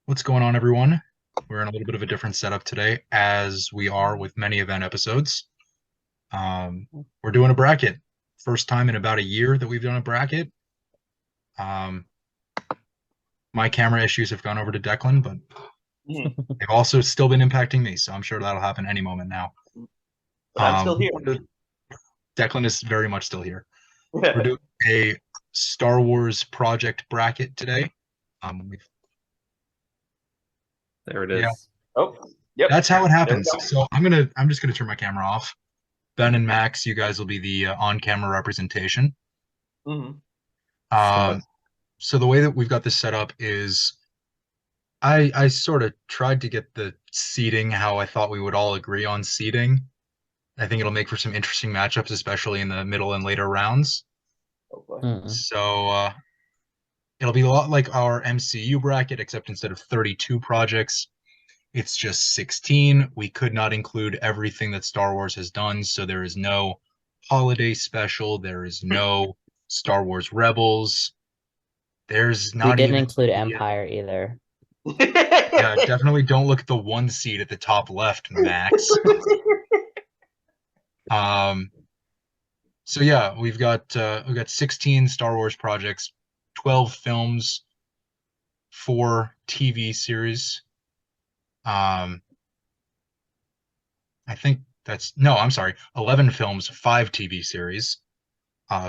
What's going on, everyone? We're in a little bit of a different setup today, as we are with many event episodes. Um, we're doing a bracket. First time in about a year that we've done a bracket. Um, my camera issues have gone over to Declan, but Mhm. they've also still been impacting me, so I'm sure that'll happen any moment now. But I'm still here. Declan is very much still here. We're doing a Star Wars project bracket today. We've There it Yeah, is. Oh, yep. that's how it There we happens. go. So I'm just gonna turn my camera off. Ben and Max, you guys will be the on-camera representation. hmm Um, so the way that we've got this set up is I sort of tried to get the seating how I thought we would all agree on seating. I think it'll make for some interesting matchups, especially in the middle and later rounds. Oh, boy. Mm. So it'll be a lot like our MCU bracket, except instead of 32 projects, it's just 16. We could not include everything that Star Wars has done, so there is no holiday special, there is no Star Wars Rebels, there's We not didn't even include Empire either. yeah, definitely don't look at the one seed at the top left, Max. Um, so yeah, we've got 16 Star Wars projects, 12 films, 4 TV series. Um, I think that's no, I'm sorry, 11 films, 5 TV series.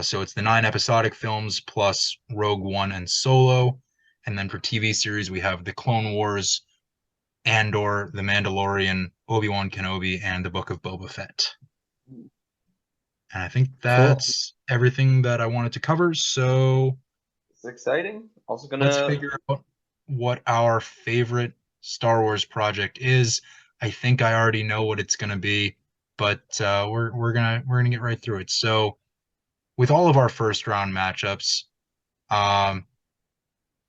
So it's the 9 episodic films plus Rogue One and Solo. And then for TV series, we have The Clone Wars, Andor, The Mandalorian, Obi-Wan Kenobi, and The Book of Boba Fett. And I think Cool. that's everything that I wanted to cover. So It's exciting. Also let's gonna. figure out what our favorite Star Wars project is. I think I already know what it's going to be, but we're gonna get right through it. So with all of our first round matchups, um,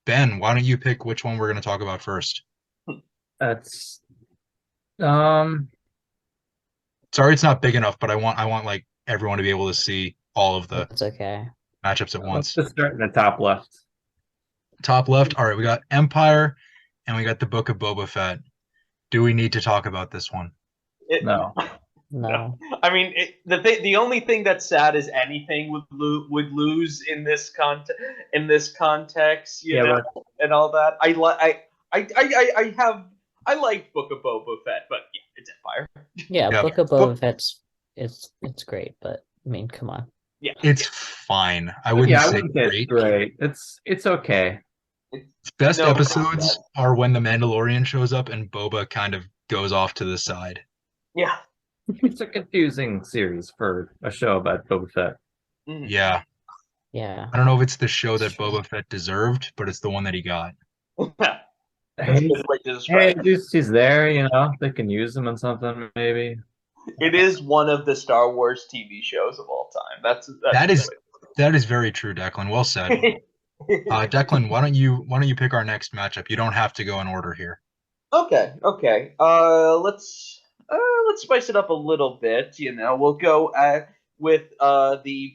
Ben, why don't you pick which one we're going to talk about first? That's um Sorry, it's not big enough, but I want like everyone to be able to see all of the That's okay. matchups at let's once. just start in the top left. Top left. All right, we got Empire and we got the Book of Boba Fett. Do we need to talk about this one? It, No. no, No. I mean the only thing that's sad is anything would lose in this context, Yeah, but and all that. I like Book of Boba Fett, but yeah, it's Empire. Yeah, Yeah, Book of book. Boba Fett's it's great, but I mean, come on. Yeah, It's fine. I wouldn't yeah, I say wouldn't say it's great. great. It's okay. Best no, episodes are when the Mandalorian shows up and Boba kind of goes off to the side. yeah. It's a confusing series for a show about Boba Fett. Mhm. Yeah, Yeah. I don't know if it's the show It's that true. Boba Fett deserved, but it's the one that he got. That's a Hey, good way to describe it. he's there, they can use him in something maybe. It is one of the Star Wars TV shows of all time. That's That a good is that is very true, Declan. Well said. way. Declan, why don't you pick our next matchup? You don't have to go in order here. Okay. Let's spice it up a little bit. We'll go with the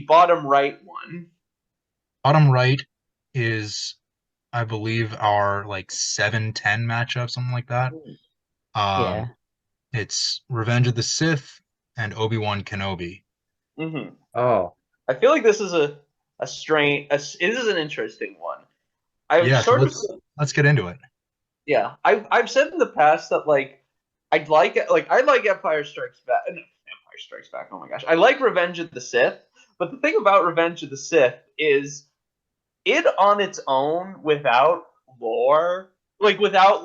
bottom right one. Bottom right is, I believe, our like 7-10 matchup, something like that. Um, Yeah. it's Revenge of the Sith and Obi-Wan Kenobi. hmm Oh. I feel like this is a strange. This is an interesting one. I've Yeah, so sort of let's get into it. Yeah. I've said in the past that I like Empire Strikes Back. No, Empire Strikes Back. Oh my gosh, I like Revenge of the Sith. But the thing about Revenge of the Sith is it on its own, without lore, without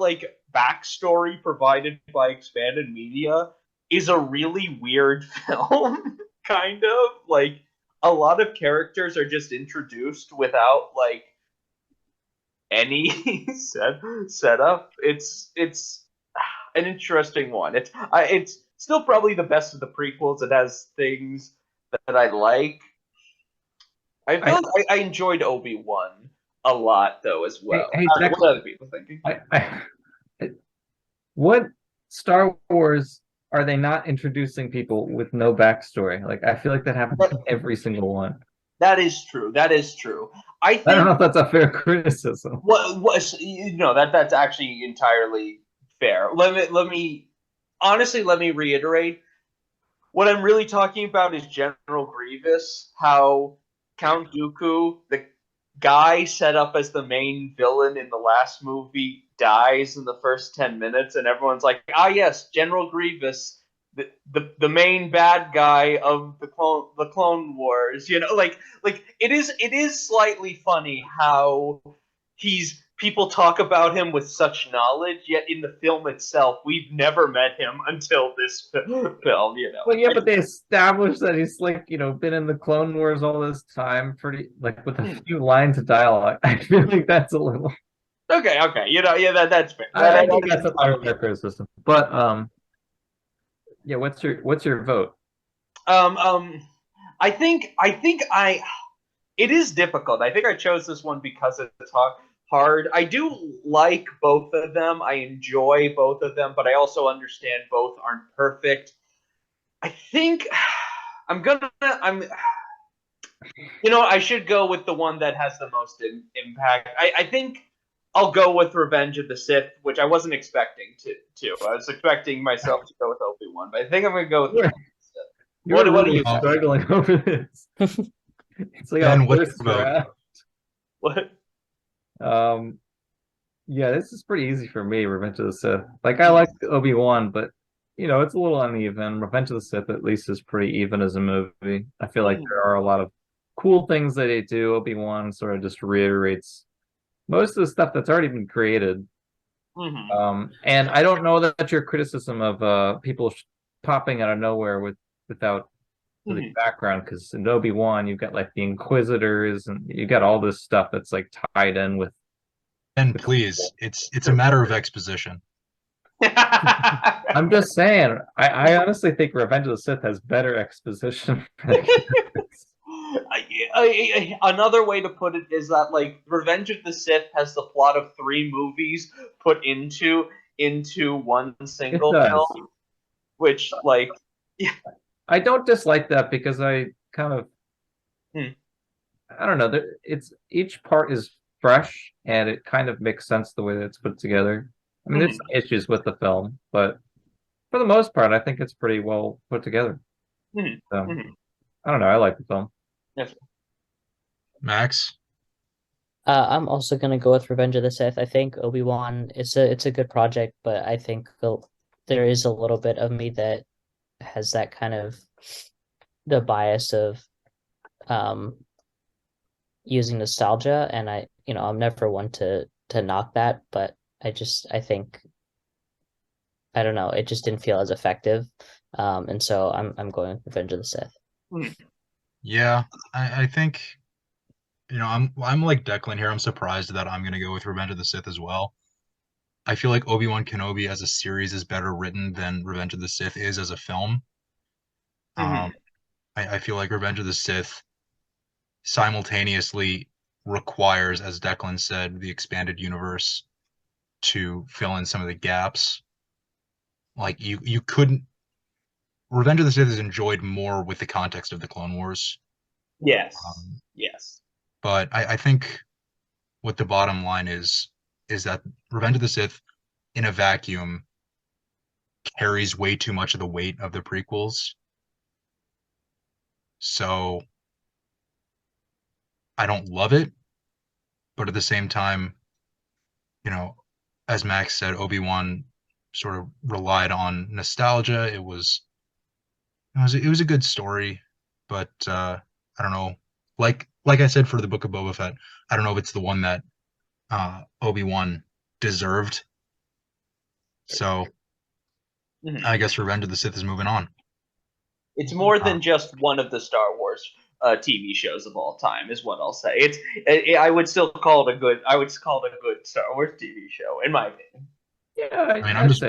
backstory provided by expanded media, is a really weird film. Kind of like a lot of characters are just introduced without any setup. It's an interesting one. It's still probably the best of the prequels. It has things that I like. I I, feel like I enjoyed Obi-Wan a lot though as hey, well. hey, What are other people thinking? I, what Star Wars are they not introducing people with no backstory? Like I feel like that happens That, in every single one. that is true. That is true. I I don't know think if that's a fair criticism. that's actually entirely fair. Let me reiterate. What I'm really talking about is General Grievous, how Count Dooku, the guy set up as the main villain in the last movie, dies in the first 10 minutes, and everyone's like, ah, yes, General Grievous, the main bad guy of the Clone Wars. It is slightly funny how people talk about him with such knowledge, yet in the film itself, we've never met him until this film. Well, yeah, but they established that he's like, been in the Clone Wars all this time, pretty like with a few lines of dialogue. I feel like that's a little. Okay, that's fair. I think that's a fair criticism. But yeah, what's your vote? I think it is difficult. I think I chose this one because it's hard. I do like both of them. I enjoy both of them, but I also understand both aren't perfect. I think I should go with the one that has the most impact. I think I'll go with Revenge of the Sith, which I wasn't expecting to. I was expecting myself to go with Obi-Wan, but I think I'm going to go with Revenge of the Sith. You're What do really you think? struggling over this. It's like Ben, a what's first your vote? draft. What? Yeah, this is pretty easy for me, Revenge of the Sith. Like I like Obi-Wan, but it's a little uneven. Revenge of the Sith at least is pretty even as a movie. I feel like there are a lot of cool things that they do. Obi-Wan sort of just reiterates most of the stuff that's already been created. And I don't know that your criticism of people popping out of nowhere without the background, because in Obi-Wan you've got like the Inquisitors and you got all this stuff that's like tied in with. Ben, please, it's a matter of exposition. I'm just saying, I honestly think Revenge of the Sith has better exposition. Another way to put it is that like Revenge of the Sith has the plot of 3 movies put into one single film, which like I don't dislike that because I kind of I don't know. It's each part is fresh and it kind of makes sense the way that it's put together. I mean, there's some issues with the film, but for the most part, I think it's pretty well put together. So, I don't know. I like the film. Yes. Max? I'm also gonna go with Revenge of the Sith. I think Obi-Wan it's a good project, but I think there is a little bit of me that has that kind of the bias of using nostalgia, and I'm never one to knock that, but I think I don't know, it just didn't feel as effective. And so I'm going with Revenge of the Sith. Yeah, I think I'm like Declan here. I'm surprised that I'm gonna go with Revenge of the Sith as well. I feel like Obi-Wan Kenobi as a series is better written than Revenge of the Sith is as a film. I feel like Revenge of the Sith simultaneously requires, as Declan said, the expanded universe to fill in some of the gaps. Like you couldn't. Revenge of the Sith is enjoyed more with the context of the Clone Wars. Yes. Yes. But I think what the bottom line is that Revenge of the Sith, in a vacuum, carries way too much of the weight of the prequels. So I don't love it, but at the same time, as Max said, Obi-Wan sort of relied on nostalgia. It was a good story, but I don't know. Like I said for the Book of Boba Fett, I don't know if it's the one that Obi-Wan deserved. So I guess Revenge of the Sith is moving on. It's more than just one of the Star Wars TV shows of all time, is what I'll say. I would still call it a good. I would call it a good Star Wars TV show, in my opinion. Yeah, I mean, I'm just.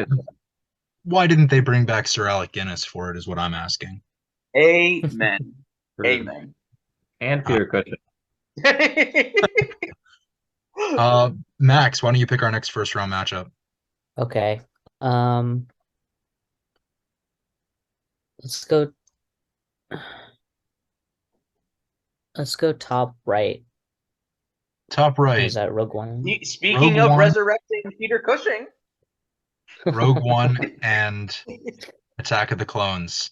Why didn't they bring back Sir Alec Guinness for it? Is what I'm asking. Amen. Amen. And Peter Cushing. Max, why don't you pick our next first round matchup? Okay. Let's go. Let's go top right. Top right. Is that Rogue One? Speaking Rogue of One. resurrecting Peter Cushing, Rogue One and Attack of the Clones.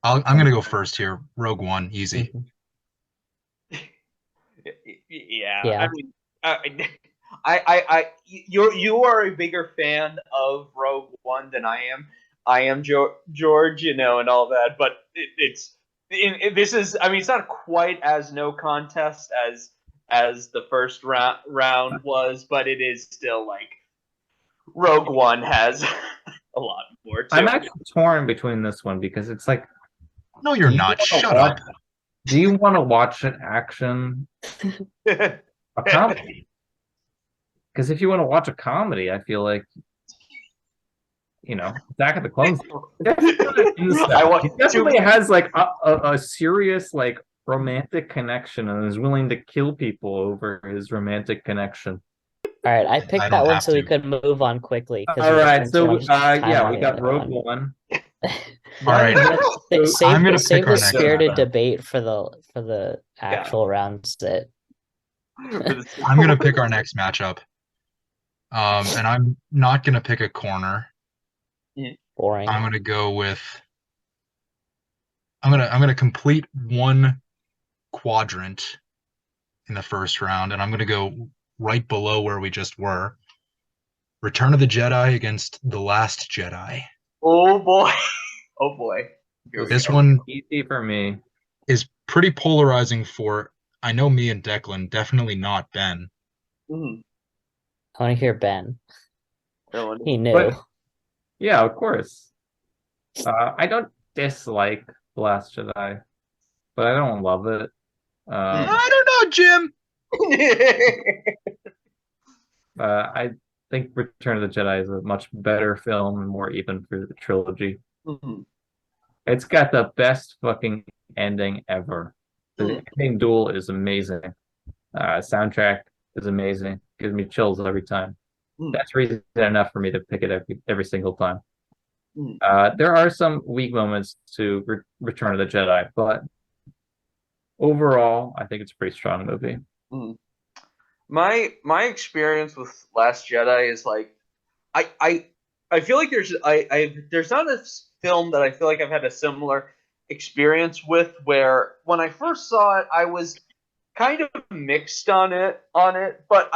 I'm gonna go first here. Rogue One, easy. Mhm. yeah, I Yeah. mean, you are a bigger fan of Rogue One than I am. I am George, and all that, but this is. I mean, it's not quite as no contest as the first round was, but it is still like Rogue One has a lot more to I'm it. actually torn between this one because it's like, No, you're not. Shut up. do you want to watch an action, a comedy? Because if you want to watch a comedy, I feel like, Attack of the Clones. He definitely has like a serious like romantic connection and is willing to kill people over his romantic connection. All right, I I picked don't that one have so we to. could move on quickly. All right, so yeah, we got Rogue One. All right. I'm gonna Save pick our the next spirited matchup. debate for the actual rounds that I'm gonna pick our next matchup. And I'm not gonna pick a corner. boring. I'm gonna go with. I'm gonna complete one quadrant in the first round, and I'm gonna go right below where we just were. Return of the Jedi against The Last Jedi. Oh boy! Oh boy! This one easy for me. is pretty polarizing for, I know, me and Declan, definitely not Ben. Mm. I want to hear Ben. He knew. But, yeah, of course. I don't dislike The Last Jedi, but I don't love it. I don't know, Jim. I think Return of the Jedi is a much better film and more even for the trilogy. Mhm. It's got the best fucking ending ever. The ending duel is amazing. Soundtrack is amazing. Gives me chills every time. That's reason enough for me to pick it every single time. There are some weak moments to Return of the Jedi, but overall, I think it's a pretty strong movie. My experience with Last Jedi is like I feel like there's not a film that I feel like I've had a similar experience with, where when I first saw it I was kind of mixed on it, but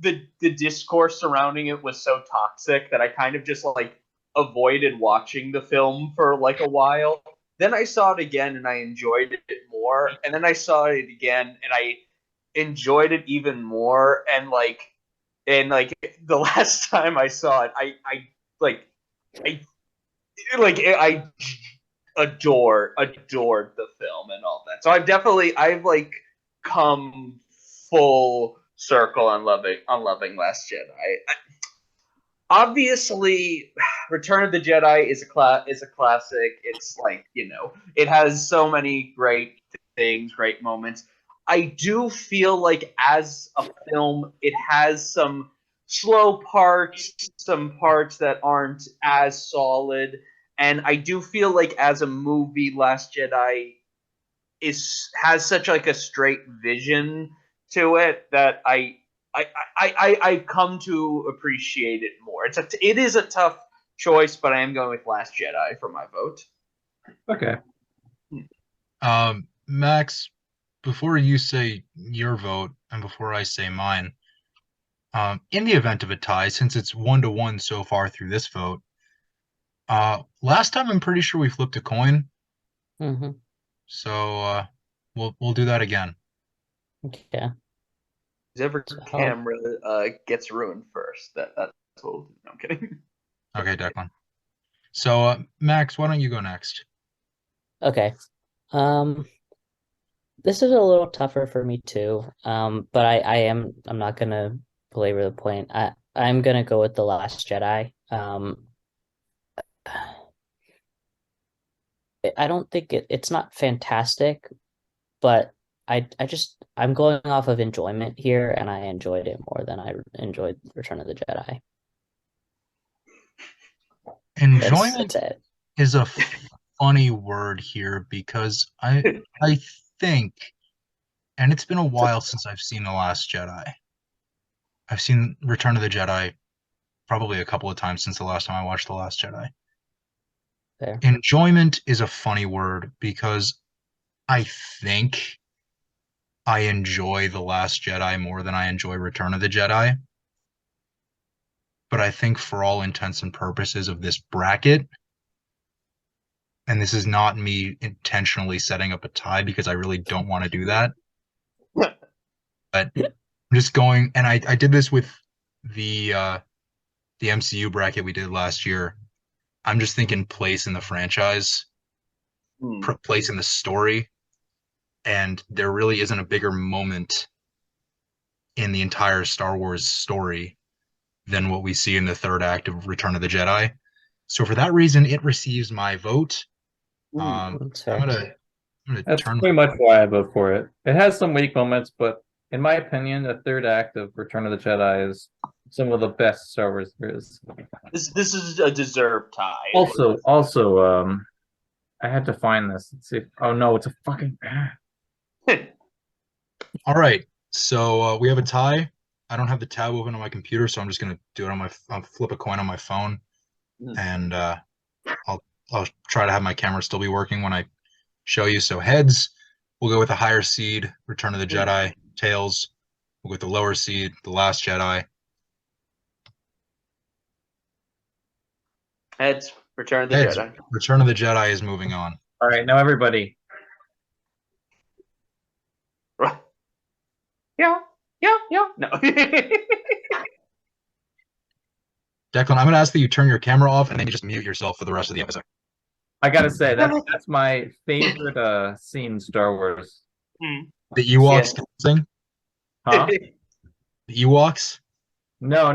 the discourse surrounding it was so toxic that I kind of just like avoided watching the film for like a while. Then I saw it again and I enjoyed it more, and then I saw it again and I enjoyed it even more, and the last time I saw it, I adored the film and all that. So I've like come full circle on loving Last Jedi. Obviously, Return of the Jedi is a classic. It's like, it has so many great things, great moments. I do feel like as a film, it has some slow parts, some parts that aren't as solid, and I do feel like as a movie, Last Jedi has such like a straight vision to it that I come to appreciate it more. It is a tough choice, but I am going with Last Jedi for my vote. Okay. Max, before you say your vote and before I say mine, in the event of a tie, since it's 1-1 so far through this vote, last time I'm pretty sure we flipped a coin. So we'll do that again. Okay. Whoever camera gets ruined first. That's what we'll do. No, I'm kidding. Okay, Declan. So Max, why don't you go next? Okay. This is a little tougher for me too. But I'm not gonna belabor the point. I'm gonna go with The Last Jedi. I don't think it's not fantastic, but I'm going off of enjoyment here, and I enjoyed it more than I enjoyed Return of the Jedi. Enjoyment that's it. is a funny word here because I think And it's been a while since I've seen The Last Jedi. I've seen Return of the Jedi probably a couple of times since the last time I watched The Last Jedi. Fair. Enjoyment is a funny word because I think I enjoy The Last Jedi more than I enjoy Return of the Jedi. But I think for all intents and purposes of this bracket, and this is not me intentionally setting up a tie because I really don't want to do that. But I'm just going, and I did this with the MCU bracket we did last year. I'm just thinking place in the franchise, place in the story, and there really isn't a bigger moment in the entire Star Wars story than what we see in the third act of Return of the Jedi. So for that reason, it receives my vote. That's fair. I'm gonna That's turn. pretty much why I vote for it. It has some weak moments, but in my opinion, the third act of Return of the Jedi is some of the best Star Wars there is. This is a deserved tie. Also, I had to find this. Let's see. Oh no, it's a fucking. All right, so we have a tie. I don't have the tab open on my computer, so I'm just gonna do it on my. I'll flip a coin on my phone, and I'll try to have my camera still be working when I show you. So heads, we'll go with the higher seed, Return of the Jedi. Tails, we'll go with the lower seed, The Last Jedi. Heads, Return of the Heads, Jedi. Return of the Jedi is moving on. All right, now everybody. Yeah. No. Declan, I'm gonna ask that you turn your camera off and then you just mute yourself for the rest of the episode. I gotta say that's my favorite scene in Star Wars. The Ewoks dancing? Huh? The Ewoks? No,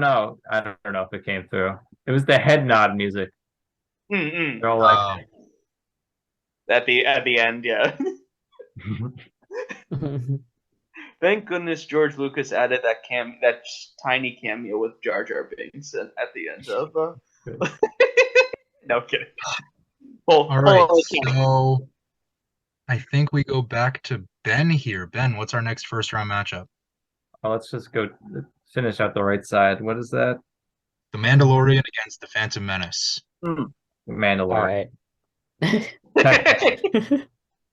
I don't know if it came through. It was the head nod music. They're all like, at the end, yeah. Thank goodness George Lucas added that tiny cameo with Jar Jar Binks at the end of. No kidding. All right, so I think we go back to Ben here. Ben, what's our next first round matchup? oh, let's just go finish out the right side. What is that? The Mandalorian against the Phantom Menace. Mandalorian. All right.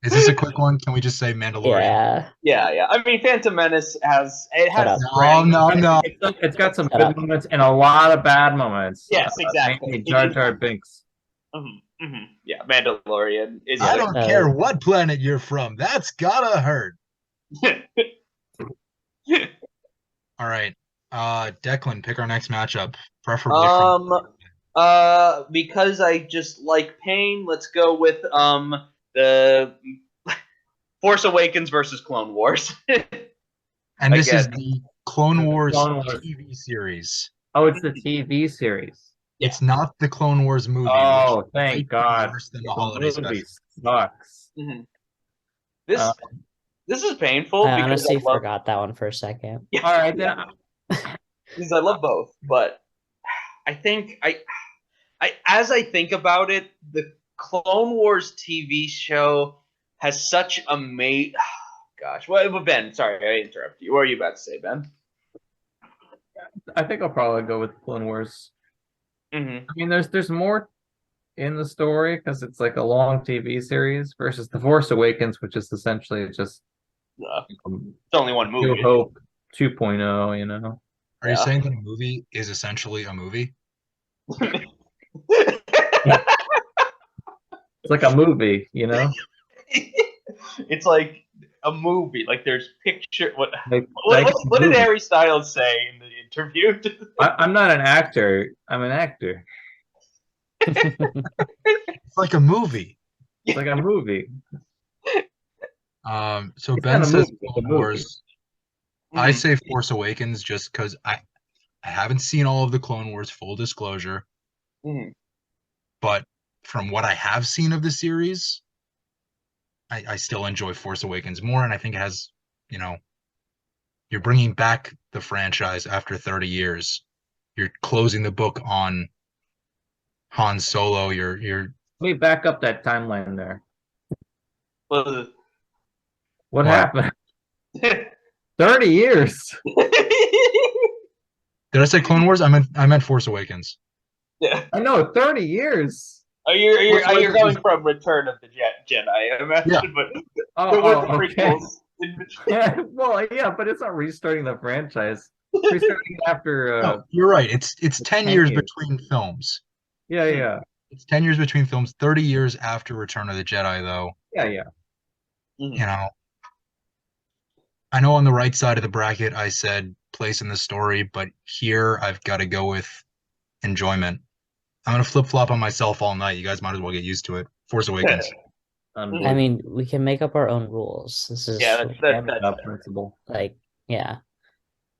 Is this a quick one? Can we just say Mandalorian? Yeah. I mean, Phantom Menace has. No. It's got some good moments and a lot of bad moments. Yes, exactly. Mainly Jar Jar Binks. Yeah, Mandalorian is. I don't care what planet you're from. That's gotta hurt. All right, Declan, pick our next matchup, preferably because I just like pain. Let's go with the Force Awakens versus Clone Wars. And this is the Clone Wars TV series. Oh, it's the TV series. It's not the Clone Wars movie. Oh, thank God. Worse than the holiday special. Sucks. This is painful. I honestly forgot that one for a second. Yeah. All right, then. Because I love both, but I think as I think about it, the Clone Wars TV show has such amazing. Gosh, what, Ben? Sorry, I interrupted you. What are you about to say, Ben? I think I'll probably go with Clone Wars. I mean, there's more in the story because it's like a long TV series versus The Force Awakens, which is essentially just it's only one movie. New Hope 2.0, you know. Are you saying that a movie is essentially a movie? It's like a movie, you know. It's like a movie. Like there's picture. What did Harry Styles say in the interview? I'm not an actor. I'm an actor. It's like a movie. It's like a movie. So Ben says Clone Wars. I say Force Awakens just because I haven't seen all of the Clone Wars, full disclosure. But from what I have seen of the series, I still enjoy Force Awakens more, and I think it has, you're bringing back the franchise after 30 years. You're closing the book on Han Solo. You're. Let me back up that timeline there. What happened? 30 years. Did I say Clone Wars? I meant Force Awakens. Yeah. I know, 30 years. You're going from Return of the Jedi, I imagine, Yeah. but there were Oh, okay. prequels in between. Well, yeah, but it's not restarting the franchise. Restarting after No, you're right. It's 10 10 years years. between films. Yeah. It's 10 years between films, 30 years after Return of the Jedi, though. Yeah. Mhm. You know, I know on the right side of the bracket I said place in the story, but here I've got to go with enjoyment. I'm gonna flip flop on myself all night. You guys might as well get used to it. Force Awakens. I Unbelievable. mean, we can make up our own rules. This is Yeah, that's Not principle. like, yeah.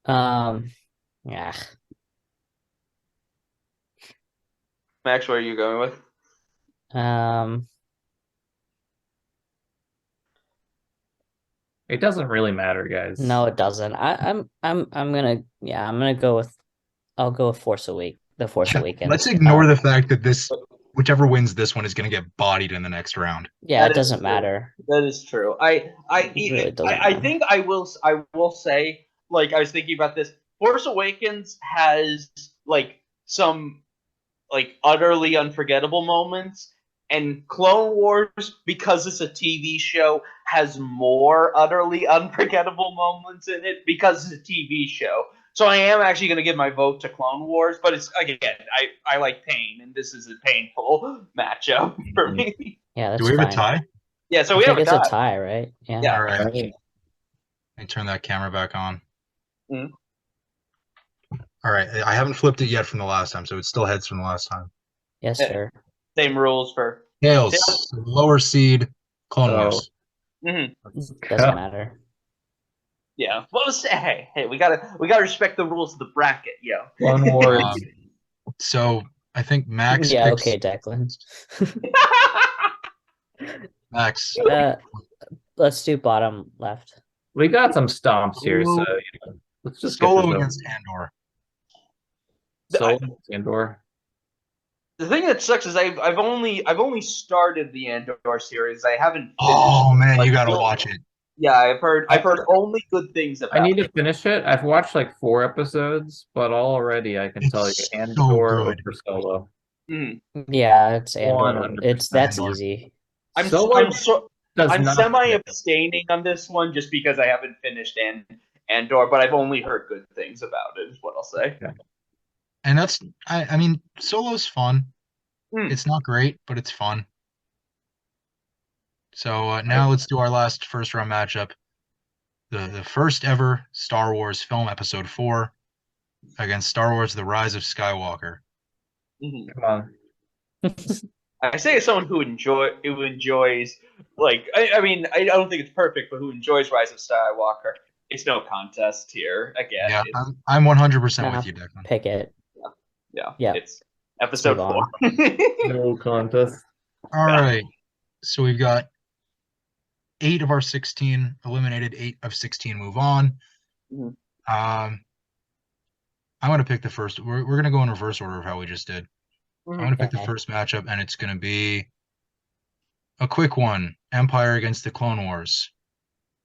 Yeah. Max, where are you going with? It doesn't really matter, guys. No, it doesn't. I'm gonna go with I'll go with The Force Awakens. Let's ignore the fact that whichever wins this one is gonna get bodied in the next round. Yeah, That it is doesn't true. matter. That is true. It really doesn't I matter. think I will say, like, I was thinking about this. Force Awakens has like some like utterly unforgettable moments, and Clone Wars, because it's a TV show, has more utterly unforgettable moments in it because it's a TV show. So I am actually going to give my vote to Clone Wars, but it's again, I like pain, and this is a painful matchup for me. Yeah, Do that's we have fine. a tie? Yeah, so I we have think a it's tie. a tie, right? Yeah. Yeah. All right. Right. Let me turn that camera back on. Mhm. All right. I haven't flipped it yet from the last time, so it's still heads from the last time. Yes, Yeah. sir. Same rules for. Tails, lower seed, Clone Wars. Mhm. Doesn't matter. Yeah. Well, hey, we gotta respect the rules of the bracket, yo. Clone Wars. So I think Max Yeah, picks okay, Declan. Max. Let's do bottom left. We got some stomps here, so let's just get Solo this over. against Andor. Solo Andor. The thing that sucks is I've only started the Andor series. I haven't finished. Oh man, like, you gotta watch it. Yeah, I've heard only good things about I need it. to finish it. I've watched like 4 episodes, but already I can tell you It's Andor so good. over Solo. Mhm. Yeah, it's Andor. 100% That's Andor. easy. I'm Solo does I'm not semi fit. abstaining on this one just because I haven't finished Andor, but I've only heard good things about it. Is what I'll say. Okay. And that's I mean, Solo's fun. Hmm. It's not great, but it's fun. So now let's do our last first round matchup. The first ever Star Wars film, Episode 4, against Star Wars: The Rise of Skywalker. Mhm. Come on. I say as someone who enjoys like I mean I don't think it's perfect, but who enjoys Rise of Skywalker. It's no contest here. Again, Yeah, I'm 100% Nah, with you, Declan. Pick it. yeah, Yeah. it's episode Move 4. No contest. All right. So we've got 8 of our 16 eliminated, 8 of 16 move on. Mhm. I'm going to pick the first. We're going to go in reverse order of how we just did. I'm going to pick the Okay. first matchup, and it's going to be a quick one. Empire against the Clone Wars.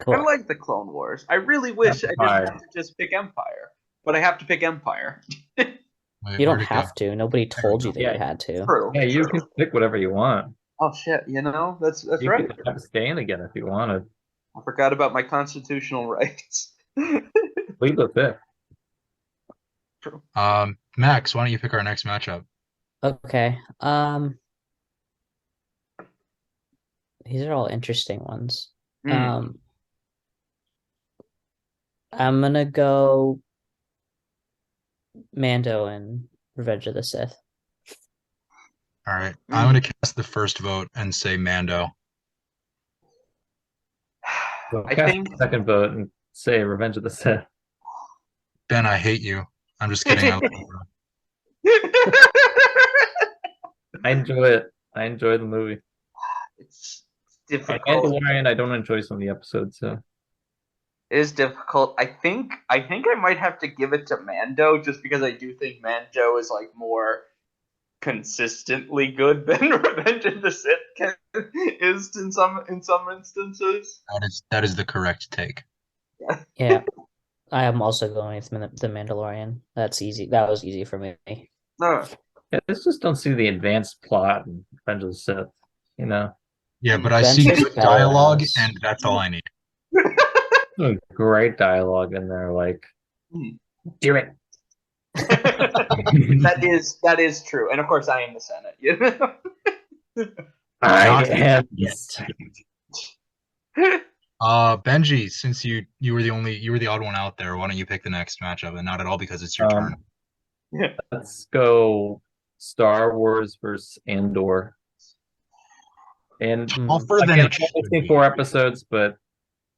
I Cool. like the Clone Wars. I really wish I Empire. didn't have to just pick Empire, but I have to pick Empire. You don't Where'd it go? have to. Nobody told you that Yeah. you had to. True. Yeah, you true. can pick whatever you want. Oh shit! That's You right. could abstain again if you wanted. I forgot about my constitutional rights. Leave the fifth. True. Max, why don't you pick our next matchup? Okay. These are all interesting ones. Mm. I'm gonna go Mando and Revenge of the Sith. All right. I'm going to cast the first vote and say Mando. So I cast think the second vote and say Revenge of the Sith. Ben, I hate you. I'm just kidding. I enjoy it. I enjoy the movie. it's And difficult. Mandalorian, I don't enjoy some of the episodes, so It is difficult. I think I might have to give it to Mando just because I do think Mando is like more consistently good than Revenge of the Sith is in some instances. That is the correct take. Yeah, I am also going with the Mandalorian. That's easy. That was easy for me. No. Yeah, I just don't see the advanced plot and Revenge of the Sith. You know, Yeah, but I see Vengeance good dialogue, and Bellows. that's all I need. great dialogue in there. Like, do it. That is true, and of course I am the Senate. You know? I Not am. yet. Benji, since you were the odd one out there, why don't you pick the next matchup? And not at all because it's your turn. Let's go Star Wars versus Andor. And Tougher than again, it I've only should seen be. 4 episodes, but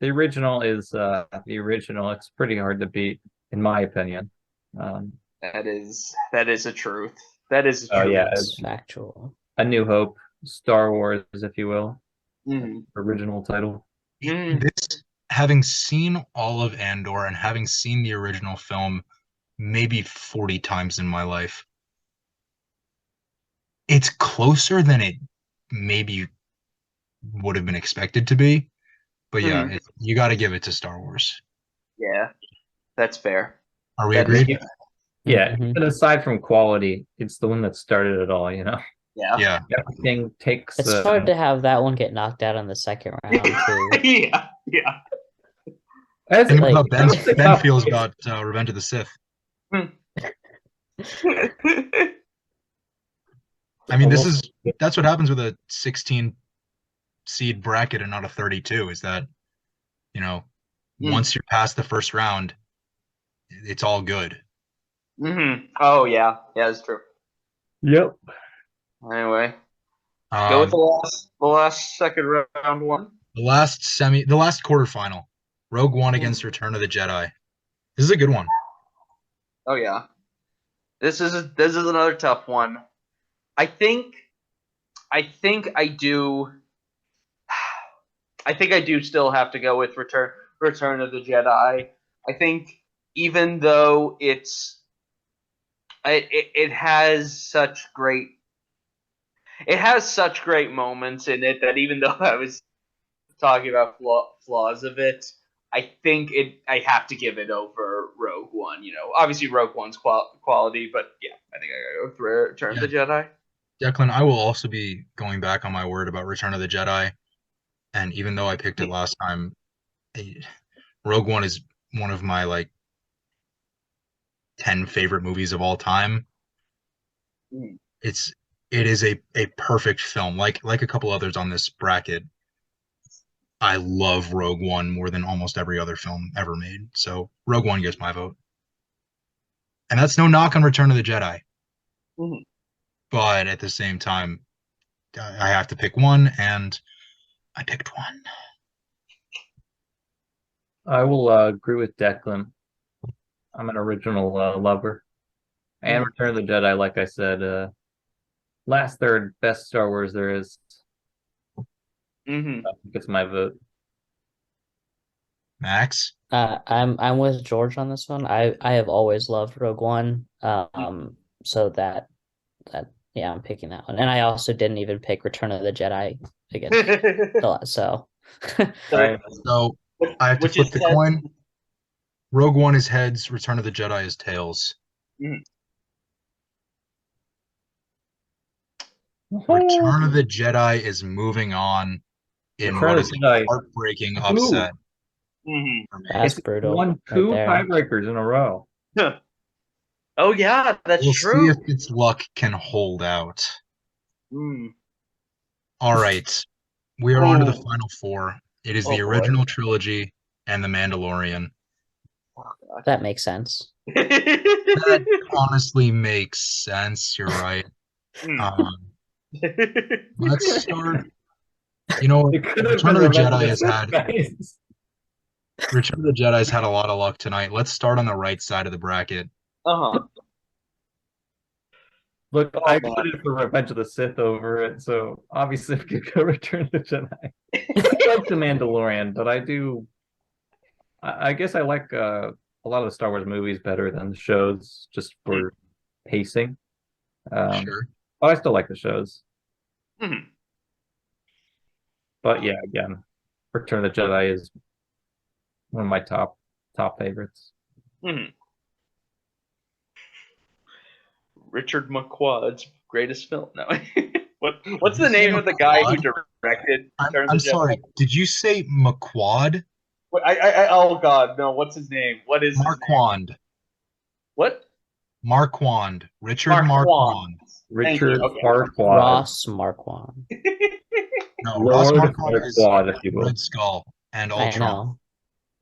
the original is the original. It's pretty hard to beat, in my opinion. That is a truth. That is a Oh truth. yeah, It's factual. A New Hope, Star Wars, if you will, Mhm. original title. This, having seen all of Andor and having seen the original film maybe 40 times in my life, it's closer than it maybe would have been expected to be. But yeah, you got to give it to Star Wars. Yeah, that's fair. Are we That is agreed? fair. Yeah, Mhm. and aside from quality, it's the one that started it all. Yeah. Yeah. Everything takes. It's hard to have that one get knocked out in the second round too. Yeah. Yeah. As, Think Like- about how Ben feels it's- about Revenge of the Sith. I mean, that's what happens with a 16 seed bracket and not a 32. Is that once you're past the first round, it's all good. Oh yeah, that's true. Yep. Anyway, go with the last second round one. The last quarterfinal, Rogue One against Return of the Jedi. This is a good one. Oh yeah, this is another tough one. I think I do. I think I do still have to go with Return of the Jedi. I think even though it has such great moments in it that even though I was talking about flaws of it, I think I have to give it over Rogue One. Obviously Rogue One's quality, but yeah, I think I gotta go with Return of the Jedi. Declan, I will also be going back on my word about Return of the Jedi. And even though I picked it last time, Rogue One is one of my 10 favorite movies of all time. It is a perfect film. Like a couple others on this bracket, I love Rogue One more than almost every other film ever made. So Rogue One gets my vote. And that's no knock on Return of the Jedi. But at the same time, I have to pick one, and I picked one. I will agree with Declan. I'm an original lover. And Return of the Jedi, like I said, last third, best Star Wars there is. Gets my vote. Max? I'm with George on this one. I have always loved Rogue One. So that yeah, I'm picking that one. And I also didn't even pick Return of the Jedi again. So Right. So I have to flip the coin. Rogue One is heads, Return of the Jedi is tails. Return of the Jedi is moving on in Return what of is the a Jedi. heartbreaking upset. that's It's brutal. won 2 right there. tiebreakers in a row. Oh yeah, that's We'll true. see if its luck can hold out. All right. We are on to the final four. It is the original trilogy and The Mandalorian. That makes sense. That honestly makes sense. You're right. Let's start. Return of the Jedi has had Return of the Jedi's had a lot of luck tonight. Let's start on the right side of the bracket. Look, I voted for Revenge of the Sith over it, so obviously we could go Return of the Jedi. I like The Mandalorian, but I guess I like a lot of the Star Wars movies better than the shows, just for pacing. Sure. But I still like the shows. But yeah, again, Return of the Jedi is one of my top favorites. Mhm. Richard McQuad's greatest film. No. What's Did you the say name of the guy who McQuad? directed Return of the I'm Jedi? sorry. Did you say McQuad? Oh God, no! What's his name? What is his name? Marquand. What? Marquand. Richard Marquand. Marquand. Thank you. Richard Okay. Farquaad, Ross Marquand. No, Ross Lord Marquand is Farquaad, if you will. Red Skull and I Ultron.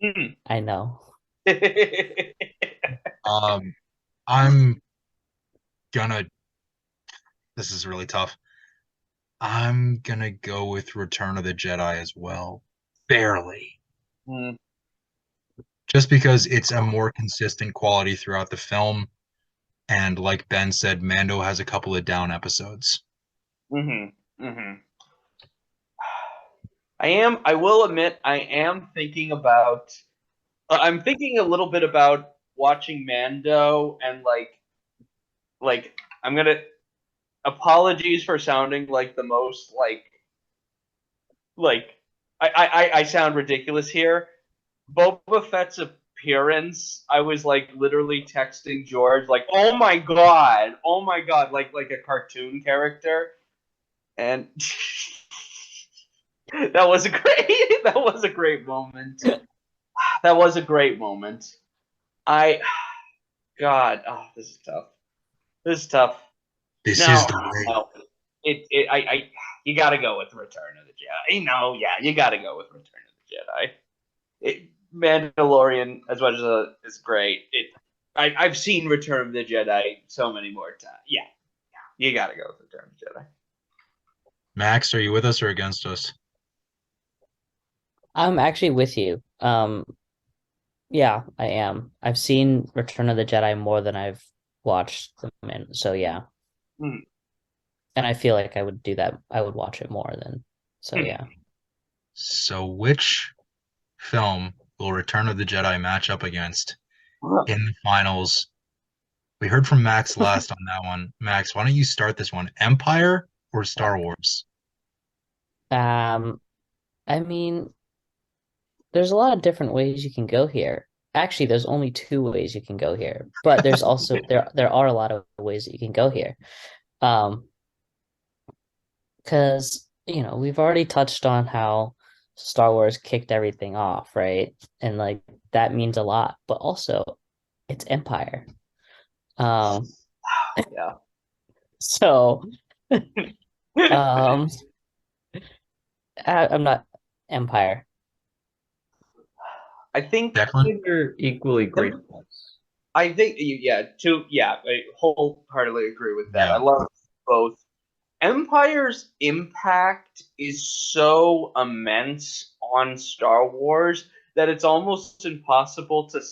know. Hmm. I know. I'm gonna. This is really tough. I'm gonna go with Return of the Jedi as well. Barely. Hmm. Just because it's a more consistent quality throughout the film. And like Ben said, Mando has a couple of down episodes. Mm-hmm. Mm-hmm. I will admit, I am thinking about. I'm thinking a little bit about watching Mando and like I'm gonna. Apologies for sounding like the most like I sound ridiculous here. Boba Fett's appearance, I was like literally texting George like, oh my god, like a cartoon character, and that was a great moment. That was a great moment. I God, oh, this is tough. This is tough. This is No, the way. no, you got to go with Return of the Jedi. No, yeah, you got to go with Return of the Jedi. Mandalorian, as much as is great, I've seen Return of the Jedi so many more times. Yeah, you got to go with Return of the Jedi. Max, are you with us or against us? I'm actually with you. Yeah, I am. I've seen Return of the Jedi more than I've watched them in, so yeah. Hmm. And I feel like I would do that. I would watch it more than. So yeah. So which film will Return of the Jedi match up against in the finals? We heard from Max last on that one. Max, why don't you start this one? Empire or Star Wars? I mean, there's a lot of different ways you can go here. Actually, there's only two ways you can go here, but there's also there are a lot of ways that you can go here. Um, because we've already touched on how Star Wars kicked everything off, right? And like that means a lot, but also it's Empire. Yeah. So um I'm not Empire. I think Declan? They're equally great films. I wholeheartedly agree with that. I Yeah. love both. Empire's impact is so immense on Star Wars that it's almost impossible to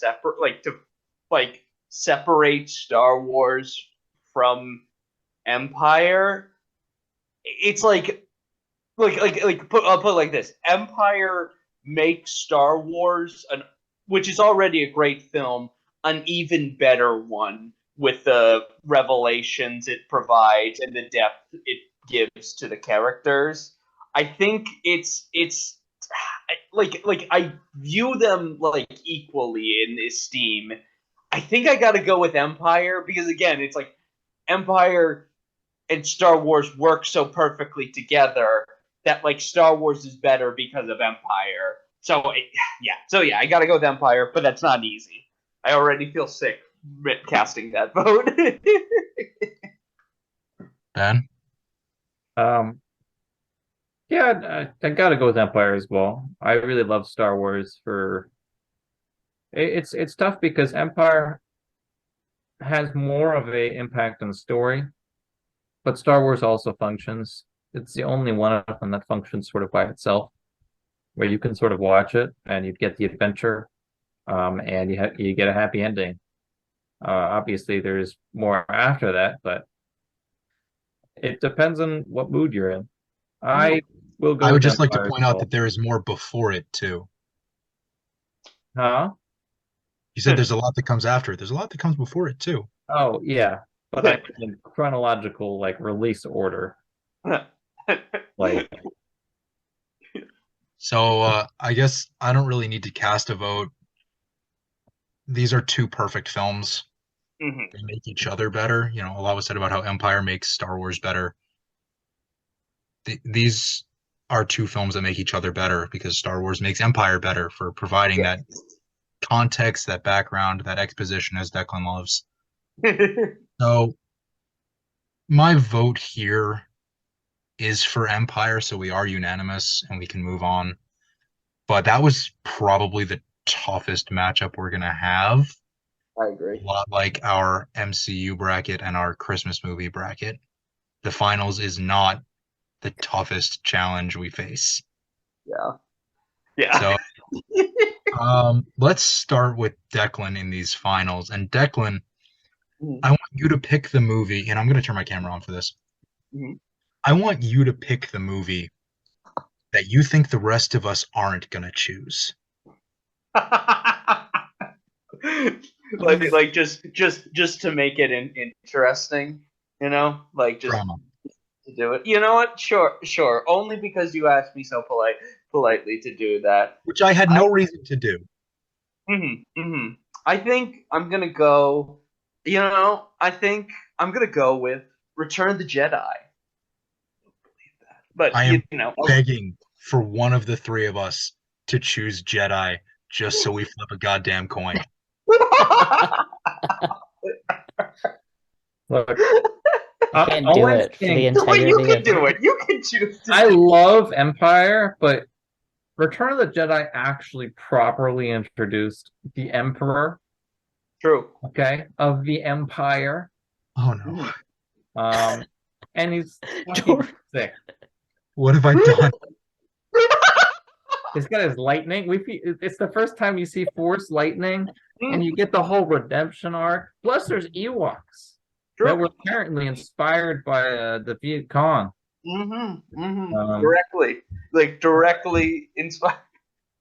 separate Star Wars from Empire. It's I'll put it like this: Empire makes Star Wars which is already a great film, an even better one with the revelations it provides and the depth it gives to the characters. I think it's I view them like equally in esteem. I think I got to go with Empire because again, it's like Empire and Star Wars work so perfectly together that like Star Wars is better because of Empire. So yeah, I gotta go with Empire, but that's not easy. I already feel sick casting that vote. Ben? Um, yeah, I gotta go with Empire as well. I really love Star Wars for it's tough because Empire has more of a impact on the story, but Star Wars also functions. It's the only one of them that functions sort of by itself, where you can sort of watch it and you get the adventure, and you get a happy ending. Obviously, there's more after that, but it depends on what mood you're in. I will go I would with just like to Empire as point out well. that there is more before it too. Huh? You said there's a lot that comes after it. There's a lot that comes before it too. Oh, yeah. But I mean chronological like release order. Like So I guess I don't really need to cast a vote. These are two perfect films. Mhm. They make each other better. You know, a lot was said about how Empire makes Star Wars better. These are two films that make each other better because Star Wars makes Empire better for providing that context, that background, that exposition, as Declan loves. So my vote here is for Empire, so we are unanimous and we can move on. But that was probably the toughest matchup we're gonna have. I A agree. lot like our MCU bracket and our Christmas movie bracket. The finals is not the toughest challenge we face. Yeah. Yeah. So let's start with Declan in these finals. And Declan, Mhm. I want you to pick the movie, and I'm going to turn my camera on for this. Mhm. I want you to pick the movie that you think the rest of us aren't going to choose. like just to make it interesting, like just Drama. to do it. You know what? Sure. Only because you asked me so politely to do that. Which I had no reason to do. I think I'm gonna go. I think I'm gonna go with Return of the Jedi. But I am begging for one of the three of us to choose Jedi just so we flip a goddamn coin. Look, Can't do it for the integrity you can of do it. You can choose. I love Empire, but Return of the Jedi actually properly introduced the Emperor, True. okay, of the Empire. Oh no. And he's fucking George. sick. What have I done? He's got his lightning. It's the first time you see Force lightning, and you get the whole redemption arc. Plus, there's Ewoks that were apparently inspired by the Viet Cong. Directly inspired.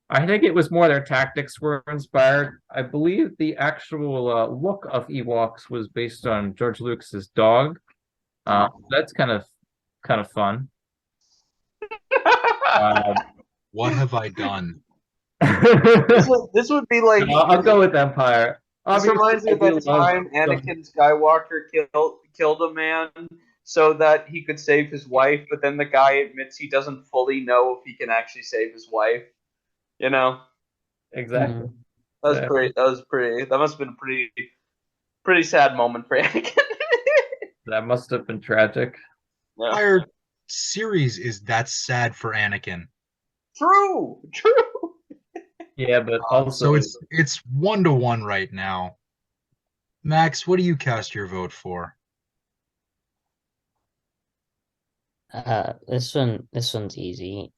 I think it was more their tactics were inspired. I believe the actual look of Ewoks was based on George Lucas's dog. That's kind of fun. What have I done? This would be like. I'll go with Empire. This reminds me of that time Anakin Skywalker killed a man so that he could save his wife, but then the guy admits he doesn't fully know if he can actually save his wife. Exactly. That must have been a pretty sad moment for Anakin. That must have been tragic. Yeah. Entire series is that sad for Anakin. True. Yeah, but also so it's 1-1 right now. Max, what do you cast your vote for? This one's easy.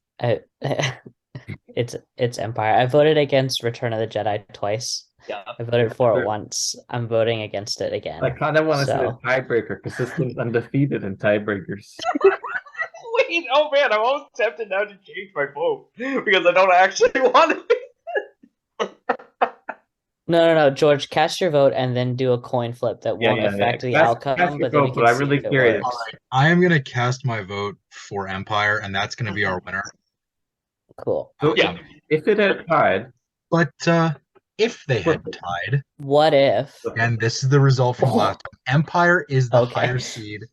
It's Empire. I voted against Return of the Jedi twice. Yeah. I voted for it once. I'm voting against it again. I kind of want to see a tiebreaker because this thing's undefeated in tiebreakers. Wait, oh man, I'm almost tempted now to change my vote because I don't actually want to. No, George, cast your vote and then do a coin flip that won't affect the outcome. But then we can I'm see really if it curious. works. Right. I am gonna cast my vote for Empire, and that's gonna be our winner. Cool. So if it had tied, but if they had tied, what if? And this is the result from last time. Empire is the higher seed.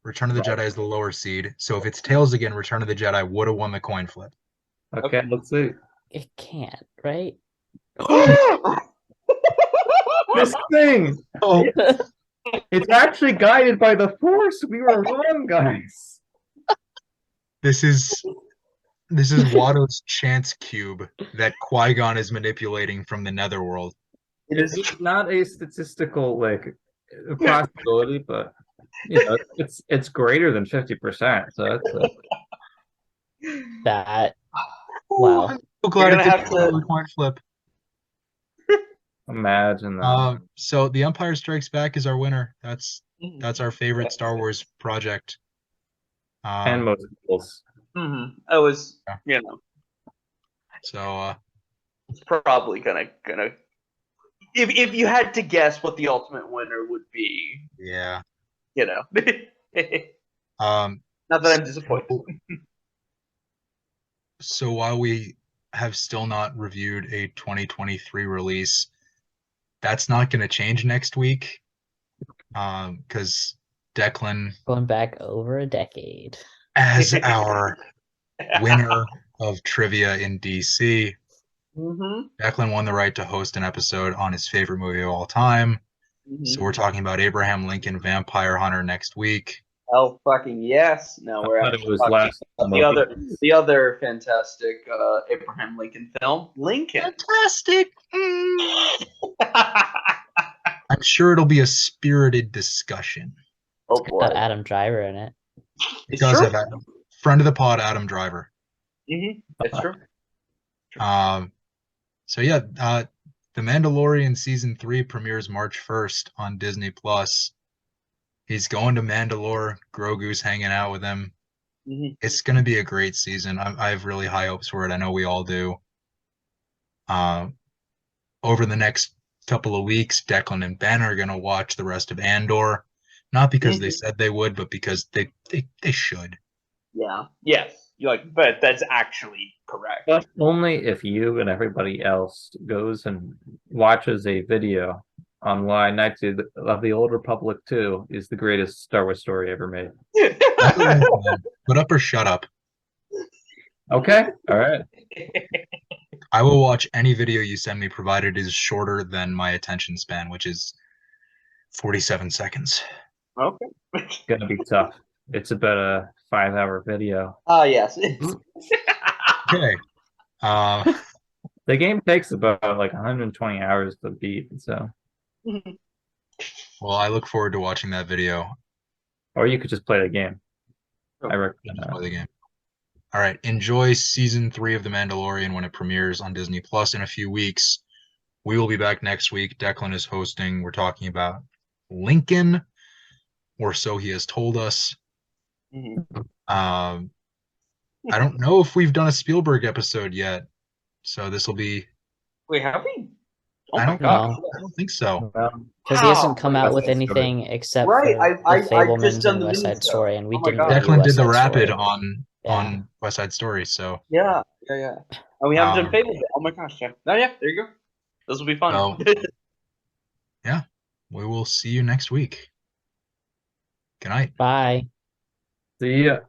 Return of the Jedi is the lower seed. So if it's tails again, Return of the Jedi would have won the coin flip. Okay, let's see. It can't, right? This thing! Oh, it's actually guided by the Force. We were wrong, guys. This is Watto's chance cube that Qui-Gon is manipulating from the Netherworld. It's not a statistical possibility, but it's greater than 50%. So that's that. Wow. I'm so glad it didn't the coin flip. Imagine that. So the Empire Strikes Back is our winner. That's our favorite Star Wars project. And multiples. I was, So it's probably gonna. If you had to guess what the ultimate winner would be, yeah, not that I'm disappointed. So while we have still not reviewed a 2023 release, that's not going to change next week, because Declan, Going back over a decade. as our winner of trivia in DC, Declan won the right to host an episode on his favorite movie of all time. So we're talking about Abraham Lincoln Vampire Hunter next week. Hell fucking yes. No, we're thought it actually was talking last about month. the other fantastic Abraham Lincoln film, Lincoln. Fantastic. I'm sure it'll be a spirited discussion. Oh Got boy. Adam Driver in it. It It's does true. have Adam, friend of the pod, Adam Driver. It's true. So yeah, The Mandalorian season 3 premieres March 1st on Disney Plus. He's going to Mandalore. Grogu's hanging out with him. It's going to be a great season. I have really high hopes for it. I know we all do. Over the next couple of weeks, Declan and Ben are going to watch the rest of Andor. Not because they said they would, but because they should. Yeah. Yes. But that's actually correct. But only if you and everybody else goes and watches a video on why Knights of the Old Republic 2 is the greatest Star Wars story ever made. Put up or shut up. Okay, all right. I will watch any video you send me, provided it is shorter than my attention span, which is 47 seconds. Okay. It's gonna be tough. It's about a 5-hour video. Yes. Okay. The game takes about like 120 hours to beat, so. Well, I look forward to watching that video. Or you could just play the game. I recommend Just that. play the game. All right. Enjoy season 3 of The Mandalorian when it premieres on Disney Plus in a few weeks. We will be back next week. Declan is hosting. We're talking about Lincoln, or so he has told us. I don't know if we've done a Spielberg episode yet, so this will be. Wait, have we? Oh I my don't god. know. I don't think so. Because he hasn't come out West with Side anything except Right, for I The just Fablemans done and the West Side minisode. Story, and we Oh my didn't God. review Declan West did the Side rapid Story. on West Side Story, so Yeah. And we haven't done Um, Fable. Oh my gosh, yeah. Oh yeah, there you go. This will be fun. So- yeah, we will see you next week. Good night. Bye. See ya.